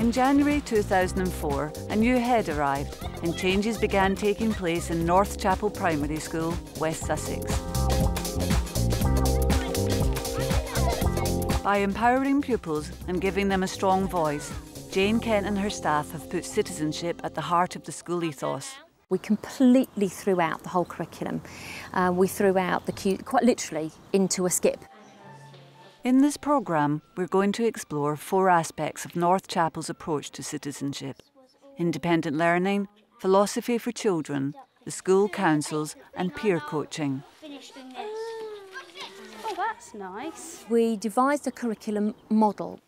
In January 2004, a new head arrived and changes began taking place in North Chapel Primary School, West Sussex. By empowering pupils and giving them a strong voice, Jane Kent and her staff have put citizenship at the heart of the school ethos. We completely threw out the whole curriculum. We threw out the cue, quite literally, into a skip. In this programme, we're going to explore 4 aspects of North Chapel's approach to citizenship: independent learning, philosophy for children, the school councils and peer coaching. Oh, that's nice. We devised a curriculum model.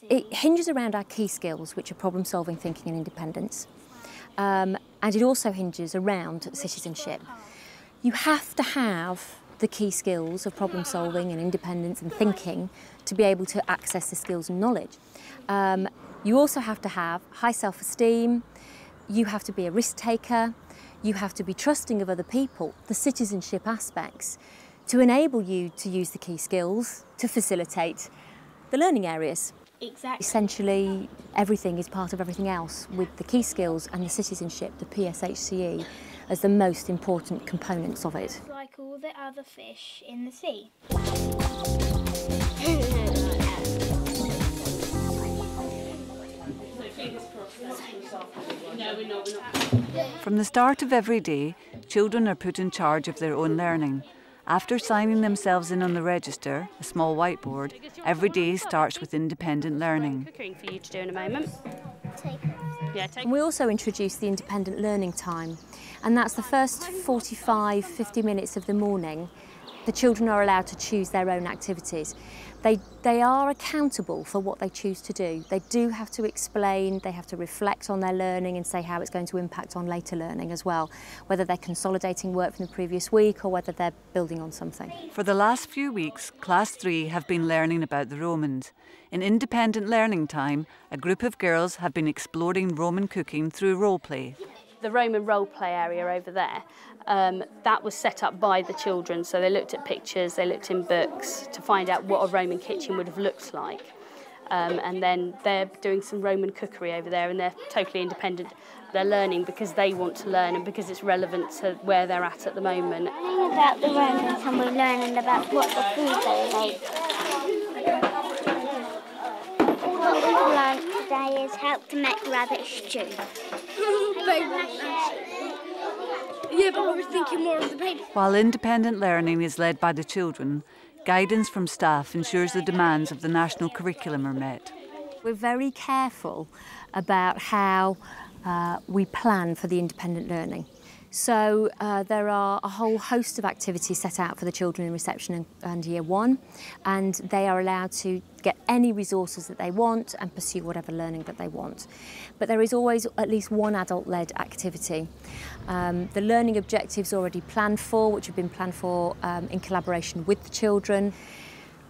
It hinges around our key skills, which are problem solving, thinking and independence. And it also hinges around citizenship. You have to have the key skills of problem solving and independence and thinking to be able to access the skills and knowledge. You also have to have high self-esteem, you have to be a risk taker, you have to be trusting of other people, the citizenship aspects, to enable you to use the key skills to facilitate the learning areas. Exactly. Essentially, everything is part of everything else, with the key skills and the citizenship, the PSHCE, as the most important components of it. Like all the other fish in the sea. From the start of every day, children are put in charge of their own learning. After signing themselves in on the register, a small whiteboard, every day starts with independent learning. Cooking for you to do in a moment. And we also introduced the independent learning time, and that's the first 45, 50 minutes of the morning. The children are allowed to choose their own activities. They are accountable for what they choose to do. They do have to explain, they have to reflect on their learning and say how it's going to impact on later learning as well, whether they're consolidating work from the previous week or whether they're building on something. For the last few weeks, Class 3 have been learning about the Romans. In independent learning time, a group of girls have been exploring Roman cooking through role play. The Roman role play area over there, that was set up by the children, so they looked at pictures, they looked in books to find out what a Roman kitchen would have looked like. And then they're doing some Roman cookery over there, and they're totally independent. They're learning because they want to learn and because it's relevant to where they're at the moment. Learning about the Romans, and we're learning about what the food they make. What we've learned today is how to make rabbit stew. Yeah, but I was thinking more of the baby. While independent learning is led by the children, guidance from staff ensures the demands of the national curriculum are met. We're very careful about how we plan for the independent learning. So there are a whole host of activities set out for the children in reception and year 1, and they are allowed to get any resources that they want and pursue whatever learning that they want. But there is always at least one adult-led activity. The learning objectives already planned for, which have been planned for in collaboration with the children.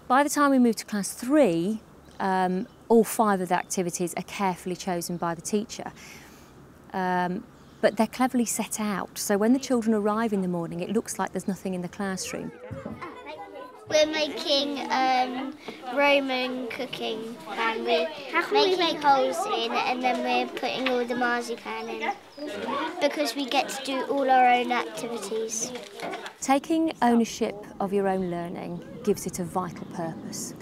By the time we move to Class 3, all 5 of the activities are carefully chosen by the teacher. But they're cleverly set out, so when the children arrive in the morning, it looks like there's nothing in the classroom. We're making Roman cooking, and we're making holes in, and then we're putting all the marzipan in, because we get to do all our own activities. Taking ownership of your own learning gives it a vital purpose,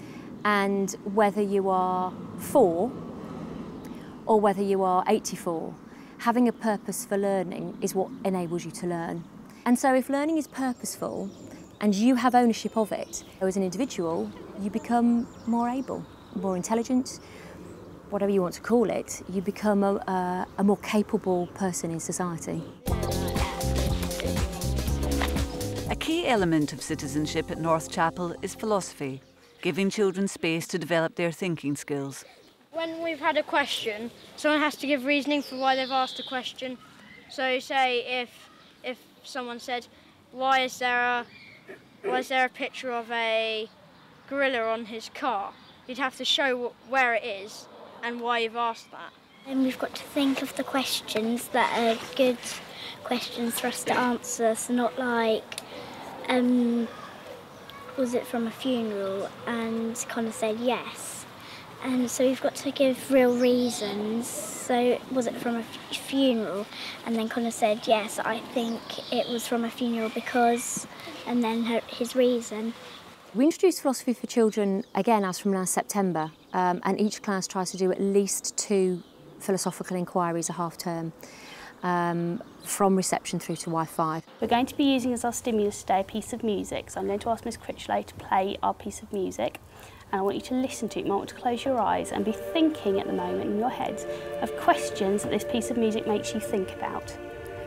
and whether you are 4 or whether you are 84, having a purpose for learning is what enables you to learn. And so if learning is purposeful and you have ownership of it, as an individual, you become more able, more intelligent, whatever you want to call it, you become a more capable person in society. A key element of citizenship at North Chapel is philosophy, giving children space to develop their thinking skills. When we've had a question, someone has to give reasoning for why they've asked a question. So say if someone said, why is there a picture of a gorilla on his car? You'd have to show where it is and why you've asked that. And we've got to think of the questions that are good questions for us to answer, so not like, was it from a funeral, and kind of said yes. And so we've got to give real reasons. So was it from a funeral? And then Connor said, yes, I think it was from a funeral because, and then his reason. We introduced philosophy for children again as from last September, and each class tries to do at least 2 philosophical inquiries a half term, from reception through to Y5. We're going to be using as our stimulus today a piece of music, so I'm going to ask Miss Critchlow to play our piece of music, and I want you to listen to it. You might want to close your eyes and be thinking at the moment in your heads of questions that this piece of music makes you think about.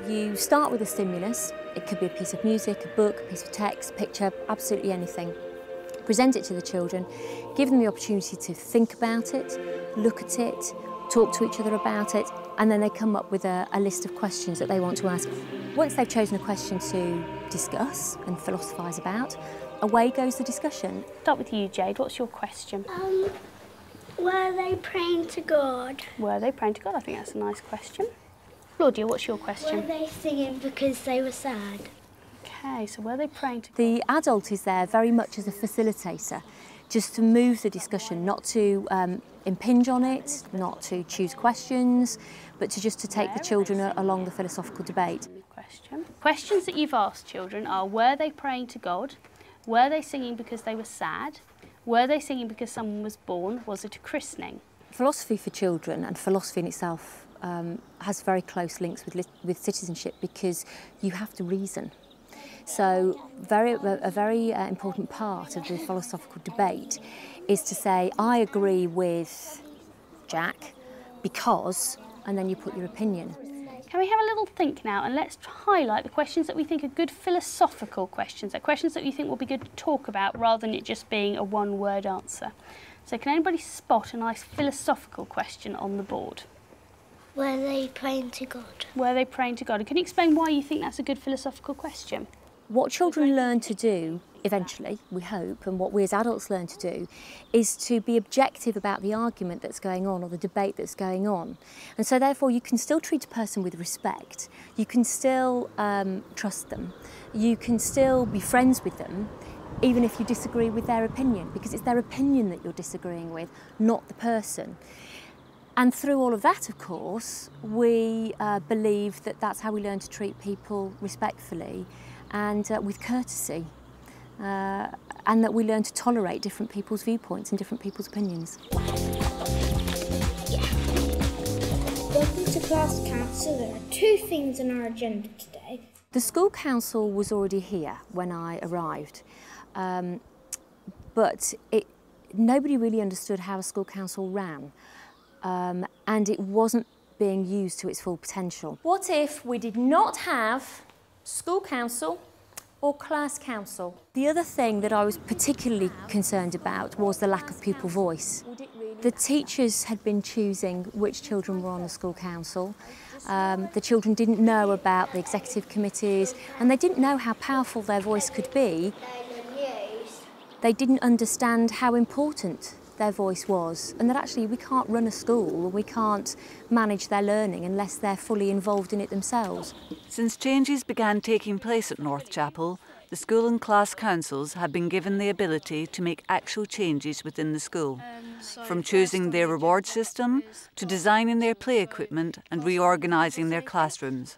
You start with a stimulus. It could be a piece of music, a book, a piece of text, picture, absolutely anything. Present it to the children, give them the opportunity to think about it, look at it, talk to each other about it, and then they come up with a list of questions that they want to ask. Once they've chosen a question to discuss and philosophise about, away goes the discussion. Start with you, Jade. What's your question? Were they praying to God? Were they praying to God? I think that's a nice question. Claudia, what's your question? Were they singing because they were sad? Okay, so were they praying to God? The adult is there very much as a facilitator, just to move the discussion, not to impinge on it, not to choose questions, but to take the children along the philosophical debate. Question. Questions that you've asked children are, were they praying to God? Were they singing because they were sad? Were they singing because someone was born? Was it a christening? Philosophy for children, and philosophy in itself, has very close links with citizenship, because you have to reason. So a very important part of the philosophical debate is to say, I agree with Jack because, and then you put your opinion. Can we have a little think now, and let's highlight the questions that we think are good philosophical questions, questions that you think will be good to talk about rather than it just being a one-word answer. So can anybody spot a nice philosophical question on the board? Were they praying to God? Were they praying to God? And can you explain why you think that's a good philosophical question? What children learn to do, eventually, we hope, and what we as adults learn to do, is to be objective about the argument that's going on or the debate that's going on. And so therefore you can still treat a person with respect, you can still trust them, you can still be friends with them, even if you disagree with their opinion, because it's their opinion that you're disagreeing with, not the person. And through all of that, of course, we believe that that's how we learn to treat people respectfully and with courtesy, and that we learn to tolerate different people's viewpoints and different people's opinions. Welcome to Class Council. There are 2 things on our agenda today. The school council was already here when I arrived, but nobody really understood how a school council ran, and it wasn't being used to its full potential. What if we did not have school council or class council? The other thing that I was particularly concerned about was the lack of pupil voice. The teachers had been choosing which children were on the school council. The children didn't know about the executive committees, and they didn't know how powerful their voice could be. They didn't understand how important their voice was, and that actually we can't run a school, we can't manage their learning unless they're fully involved in it themselves. Since changes began taking place at North Chapel, the school and class councils have been given the ability to make actual changes within the school, from choosing their reward system to designing their play equipment and reorganising their classrooms.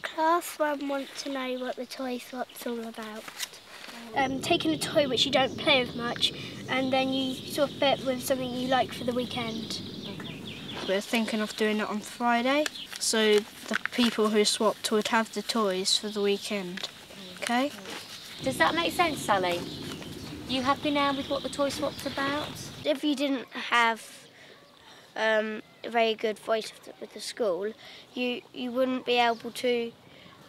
Class 1 want to know what the toy swap's all about. Taking a toy which you don't play with much, and then you swap it with something you like for the weekend. We're thinking of doing it on Friday, so the people who swapped would have the toys for the weekend. Okay? Does that make sense, Sally? You happy now with what the toy swap's about? If you didn't have a very good voice with the school, you wouldn't be able to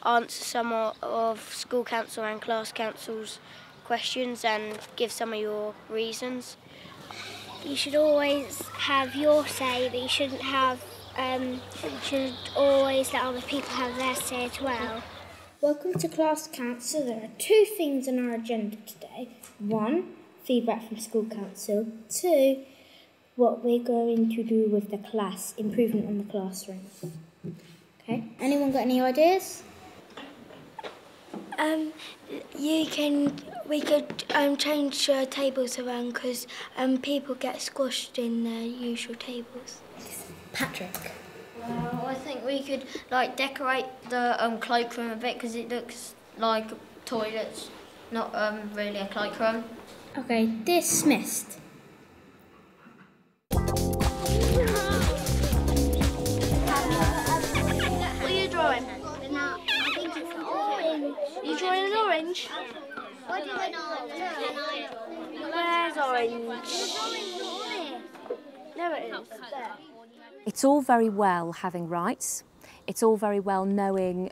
answer some of school council and class council's questions and give some of your reasons. You should always have your say, but you shouldn't have. You should always let other people have their say as well. Welcome to Class Council. There are 2 things on our agenda today. 1, feedback from school council. 2, what we're going to do with the class, improvement on the classroom. Okay, anyone got any ideas? We could change tables around because people get squashed in their usual tables. Patrick. I think we could decorate the cloakroom a bit because it looks like toilets, not really a cloakroom. Okay, dismissed. What are you drawing? I think it's orange. You drawing an orange? What do an orange? Where's orange? There it is. There. It's all very well having rights, it's all very well knowing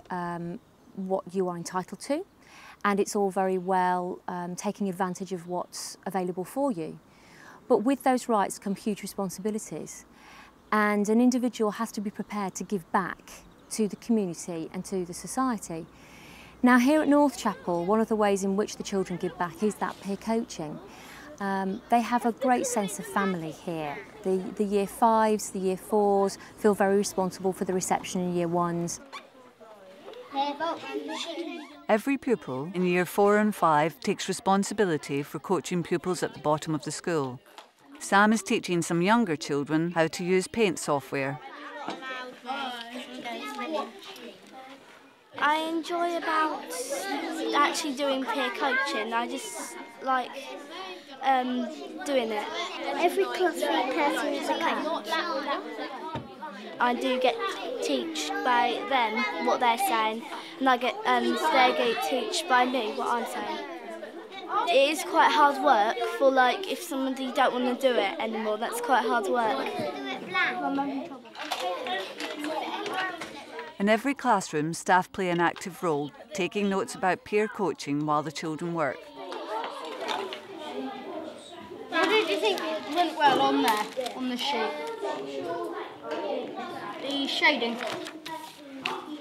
what you are entitled to, and it's all very well taking advantage of what's available for you. But with those rights come huge responsibilities, and an individual has to be prepared to give back to the community and to the society. Now here at North Chapel, one of the ways in which the children give back is that peer coaching. They have a great sense of family here. The Year 5s, the Year 4s feel very responsible for the reception in Year 1s. Every pupil in Year 4 and 5 takes responsibility for coaching pupils at the bottom of the school. Sam is teaching some younger children how to use paint software. I enjoy about actually doing peer coaching. I just like doing it. Every classroom person is a coach. I do get teach by them what they're saying, and I get they get teach by me what I'm saying. It is quite hard work for if somebody don't want to do it anymore. That's quite hard work. In every classroom, staff play an active role, taking notes about peer coaching while the children work. What did you think went well on there, on the sheet? The shading.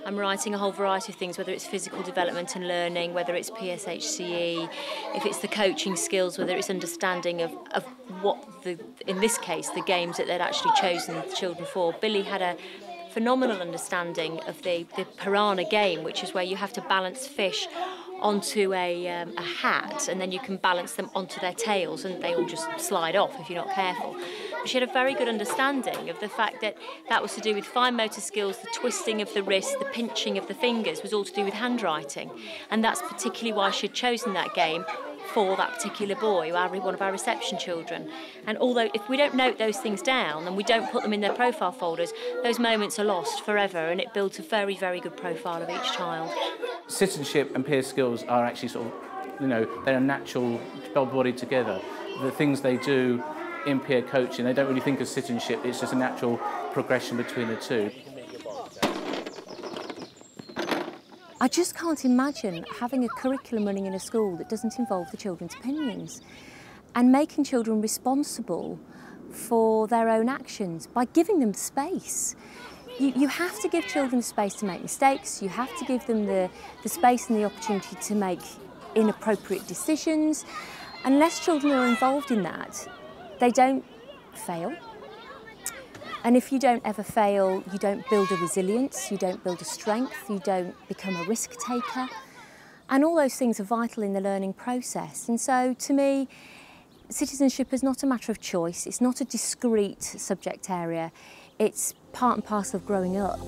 I'm writing a whole variety of things, whether it's physical development and learning, whether it's PSHCE, if it's the coaching skills, whether it's understanding of what, in this case, the games that they'd actually chosen the children for. Billy had a phenomenal understanding of the piranha game, which is where you have to balance fish onto a hat, and then you can balance them onto their tails, and they all just slide off if you're not careful. But she had a very good understanding of the fact that that was to do with fine motor skills, the twisting of the wrist, the pinching of the fingers was all to do with handwriting, and that's particularly why she'd chosen that game for that particular boy, one of our reception children. And although if we don't note those things down and we don't put them in their profile folders, those moments are lost forever, and it builds a very, very good profile of each child. Citizenship and peer skills are actually they're a natural body together. The things they do in peer coaching, they don't really think of citizenship, it's just a natural progression between the two. I just can't imagine having a curriculum running in a school that doesn't involve the children's opinions, and making children responsible for their own actions by giving them space. You have to give children space to make mistakes, you have to give them the space and the opportunity to make inappropriate decisions. Unless children are involved in that, they don't fail. And if you don't ever fail, you don't build a resilience, you don't build a strength, you don't become a risk taker. And all those things are vital in the learning process. And so, to me, citizenship is not a matter of choice, it's not a discrete subject area, it's part and parcel of growing up.